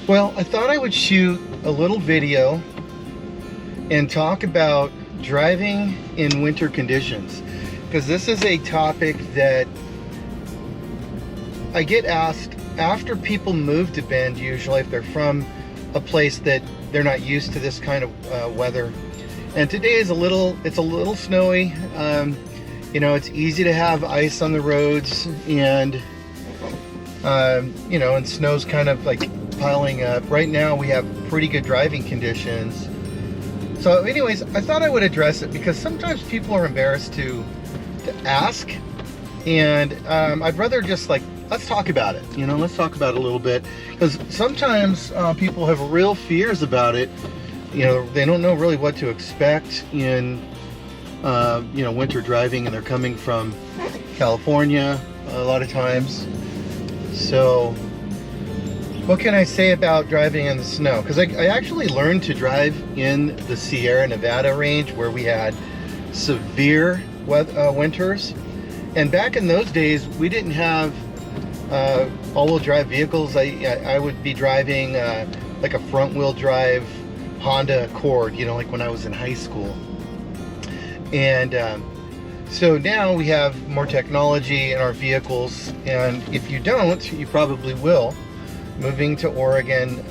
Well, I thought I would shoot a little video and talk about driving in winter conditions, because this is a topic that I get asked after people move to Bend, usually if they're from a place that they're not used to this kind of weather. And today is it's a little snowy. It's easy to have ice on the roads, and and snow's kind of like piling up. Right now we have pretty good driving conditions. So anyways, I thought I would address it because sometimes people are embarrassed to ask, and I'd rather just let's talk about it. Let's talk about it a little bit, because sometimes people have real fears about it. They don't know really what to expect in winter driving, and they're coming from California a lot of times. So what can I say about driving in the snow? Because I actually learned to drive in the Sierra Nevada range, where we had severe winters. And back in those days, we didn't have all-wheel drive vehicles. I would be driving like a front-wheel drive Honda Accord, like when I was in high school. And so now we have more technology in our vehicles, and if you don't, you probably will. Moving to Oregon,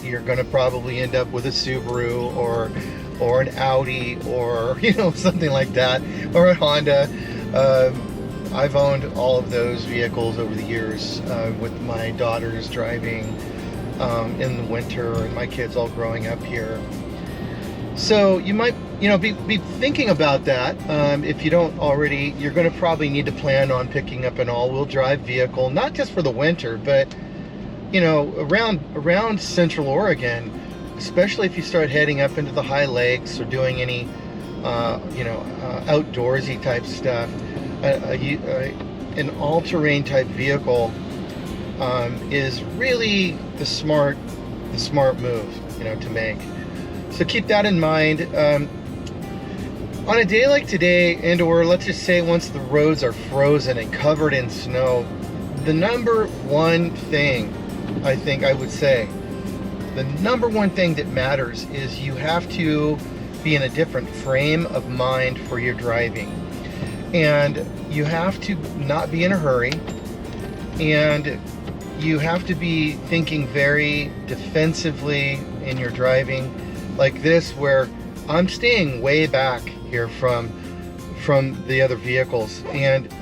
you're going to probably end up with a Subaru or an Audi, or something like that, or a Honda. I've owned all of those vehicles over the years, with my daughters driving in the winter, and my kids all growing up here. So you might be thinking about that. If you don't already, you're going to probably need to plan on picking up an all-wheel drive vehicle, not just for the winter, but around Central Oregon, especially if you start heading up into the high lakes or doing any outdoorsy type stuff. An all-terrain type vehicle is really the smart move to make. So keep that in mind. On a day like today, or let's just say once the roads are frozen and covered in snow, the number one thing I think I would say, the number one thing that matters is you have to be in a different frame of mind for your driving. And you have to not be in a hurry, and you have to be thinking very defensively in your driving, like this, where I'm staying way back here from the other vehicles, and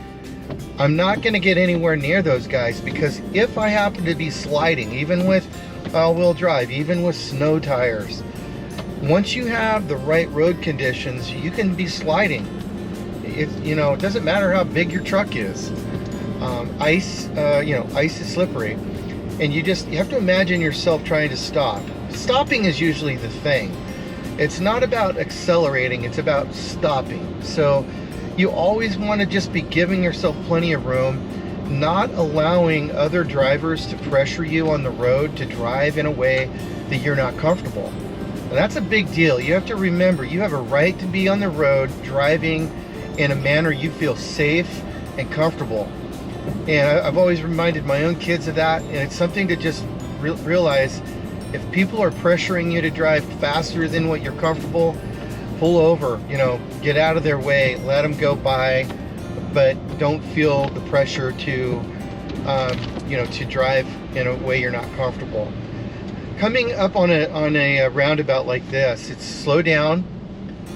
I'm not going to get anywhere near those guys, because if I happen to be sliding, even with all-wheel drive, even with snow tires, once you have the right road conditions, you can be sliding. It doesn't matter how big your truck is. Ice is slippery, and you have to imagine yourself trying to stop. Stopping is usually the thing. It's not about accelerating, it's about stopping. So you always want to just be giving yourself plenty of room, not allowing other drivers to pressure you on the road to drive in a way that you're not comfortable. And that's a big deal. You have to remember, you have a right to be on the road driving in a manner you feel safe and comfortable. And I've always reminded my own kids of that, and it's something to just realize. If people are pressuring you to drive faster than what you're comfortable, pull over, get out of their way, let them go by, but don't feel the pressure to drive in a way you're not comfortable. Coming up on a roundabout like this, it's slow down,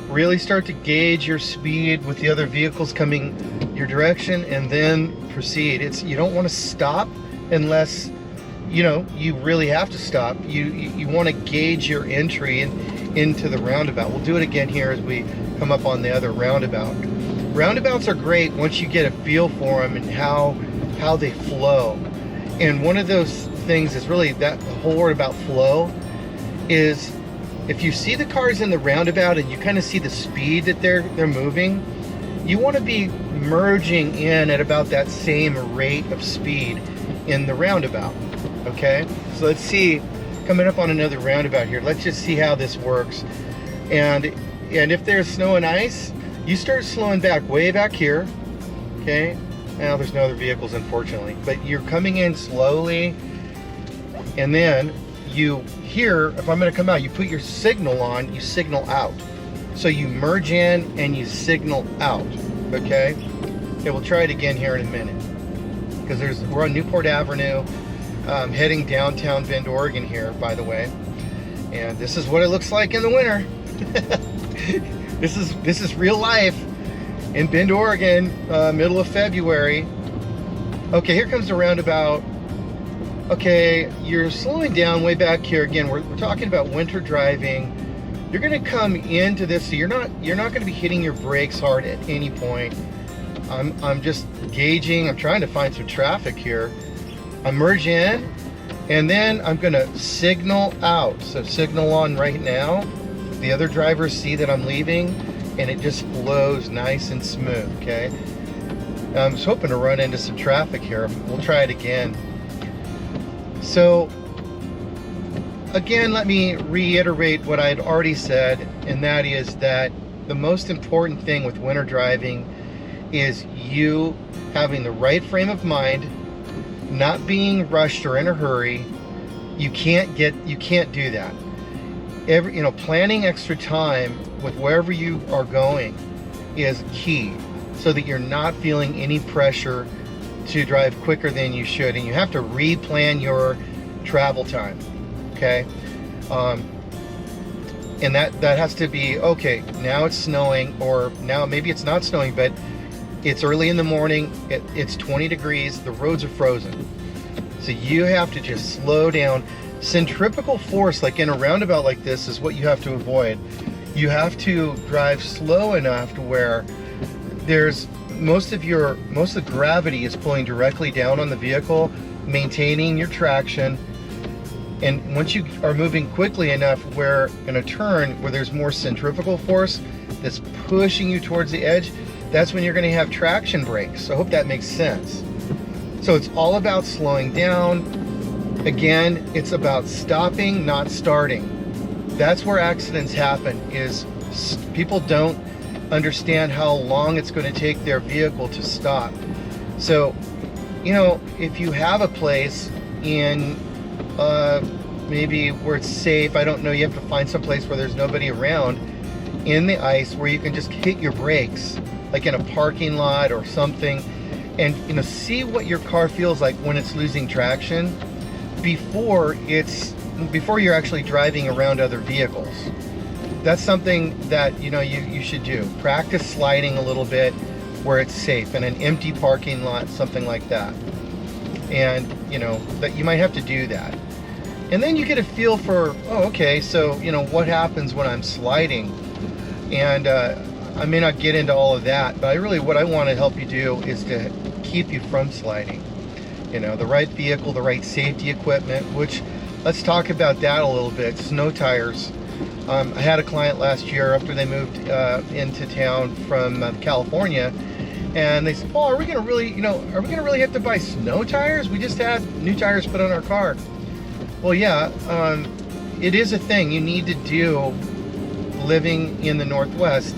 really start to gauge your speed with the other vehicles coming your direction, and then proceed. You don't want to stop unless you really have to stop. You want to gauge your entry into the roundabout. We'll do it again here as we come up on the other roundabout. Roundabouts are great once you get a feel for them and how they flow. And one of those things is really that the whole word about flow is, if you see the cars in the roundabout and you kind of see the speed that they're moving, you want to be merging in at about that same rate of speed in the roundabout. Okay, so let's see, coming up on another roundabout here, let's just see how this works. And if there's snow and ice, you start slowing back way back here. Okay, now there's no other vehicles, unfortunately, but you're coming in slowly, and then here, if I'm going to come out, you put your signal on, you signal out. So you merge in and you signal out, okay? Okay, we'll try it again here in a minute. Because we're on Newport Avenue, heading downtown Bend, Oregon here, by the way. And this is what it looks like in the winter. This is real life in Bend, Oregon, middle of February. Okay, here comes the roundabout. Okay, you're slowing down way back here. Again, we're talking about winter driving. You're going to come into this, so you're not going to be hitting your brakes hard at any point. I'm just gauging. I'm trying to find some traffic here. I merge in, and then I'm going to signal out. So signal on right now. The other drivers see that I'm leaving, and it just flows nice and smooth. Okay. I was hoping to run into some traffic here. We'll try it again. So again, let me reiterate what I had already said, and that is that the most important thing with winter driving is you having the right frame of mind, not being rushed or in a hurry. You can't do that. Planning extra time with wherever you are going is key, so that you're not feeling any pressure to drive quicker than you should, and you have to replan your travel time. Okay, and that has to be okay. Now it's snowing, or now maybe it's not snowing, but it's early in the morning. It's 20 degrees. The roads are frozen, so you have to just slow down. Centrifugal force, like in a roundabout like this, is what you have to avoid. You have to drive slow enough to where there's most of the gravity is pulling directly down on the vehicle, maintaining your traction. And once you are moving quickly enough where in a turn where there's more centrifugal force that's pushing you towards the edge, that's when you're going to have traction brakes. So I hope that makes sense. So it's all about slowing down. Again, it's about stopping, not starting. That's where accidents happen, is people don't understand how long it's going to take their vehicle to stop. So, if you have a place in maybe where it's safe, I don't know, you have to find some place where there's nobody around in the ice where you can just hit your brakes, like in a parking lot or something, and see what your car feels like when it's losing traction before you're actually driving around other vehicles. That's something that you should do. Practice sliding a little bit where it's safe, in an empty parking lot, something like that. And that you might have to do that. And then you get a feel for, okay, so what happens when I'm sliding? And I may not get into all of that, but what I want to help you do is to keep you from sliding. The right vehicle, the right safety equipment, which, let's talk about that a little bit. Snow tires. I had a client last year after they moved into town from California, and they said, "Paul, are we going to really have to buy snow tires? We just had new tires put on our car." Well, yeah, it is a thing you need to do living in the Northwest.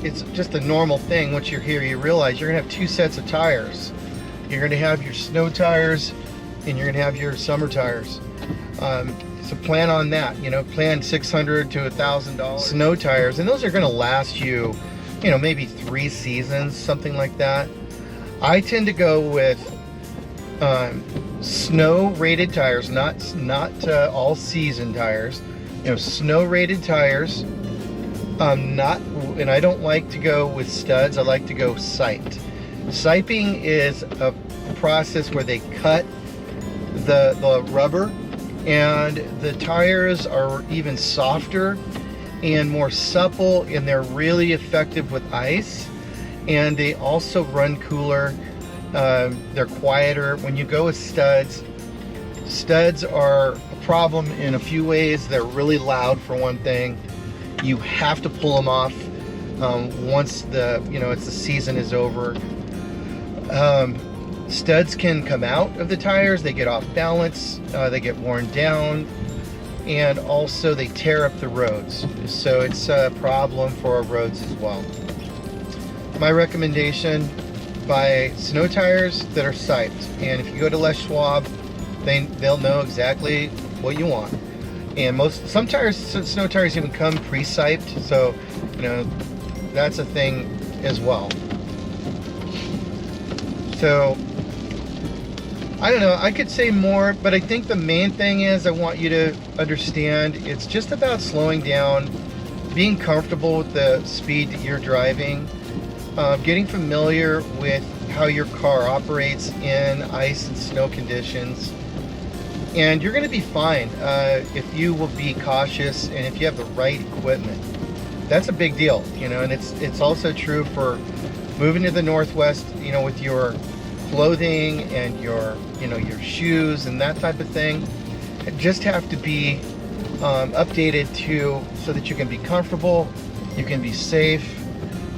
It's just a normal thing. Once you're here, you realize you're going to have two sets of tires. You're going to have your snow tires, and you're going to have your summer tires. So plan on that. Plan $600 to $1,000 snow tires, and those are going to last you, maybe 3 seasons, something like that. I tend to go with snow rated tires, not all season tires. Snow rated tires. And I don't like to go with studs. I like to go siped. Siping is a process where they cut the rubber, and the tires are even softer and more supple, and they're really effective with ice, and they also run cooler. They're quieter. When you go with studs are a problem in a few ways. They're really loud, for one thing. You have to pull them off once it's the season is over. Studs can come out of the tires. They get off balance. They get worn down, and also they tear up the roads. So it's a problem for our roads as well. My recommendation: buy snow tires that are siped. And if you go to Les Schwab, they'll know exactly what you want. And some tires, snow tires even come pre-siped, so you know that's a thing as well. So I don't know, I could say more, but I think the main thing is I want you to understand it's just about slowing down, being comfortable with the speed that you're driving, getting familiar with how your car operates in ice and snow conditions, and you're going to be fine if you will be cautious and if you have the right equipment. That's a big deal, you know, and it's also true for moving to the Northwest, you know, with your clothing and your, you know, your shoes and that type of thing. Just have to be updated too, so that you can be comfortable, you can be safe,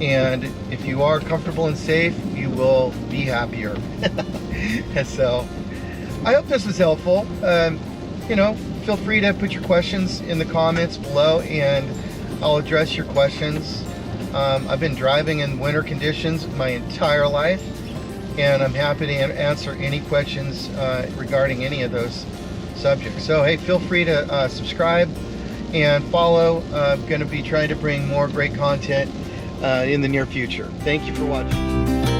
and if you are comfortable and safe, you will be happier. And so I hope this was helpful. You know, feel free to put your questions in the comments below and I'll address your questions. I've been driving in winter conditions my entire life, and I'm happy to answer any questions regarding any of those subjects. So hey, feel free to subscribe and follow. I'm going to be trying to bring more great content in the near future. Thank you for watching.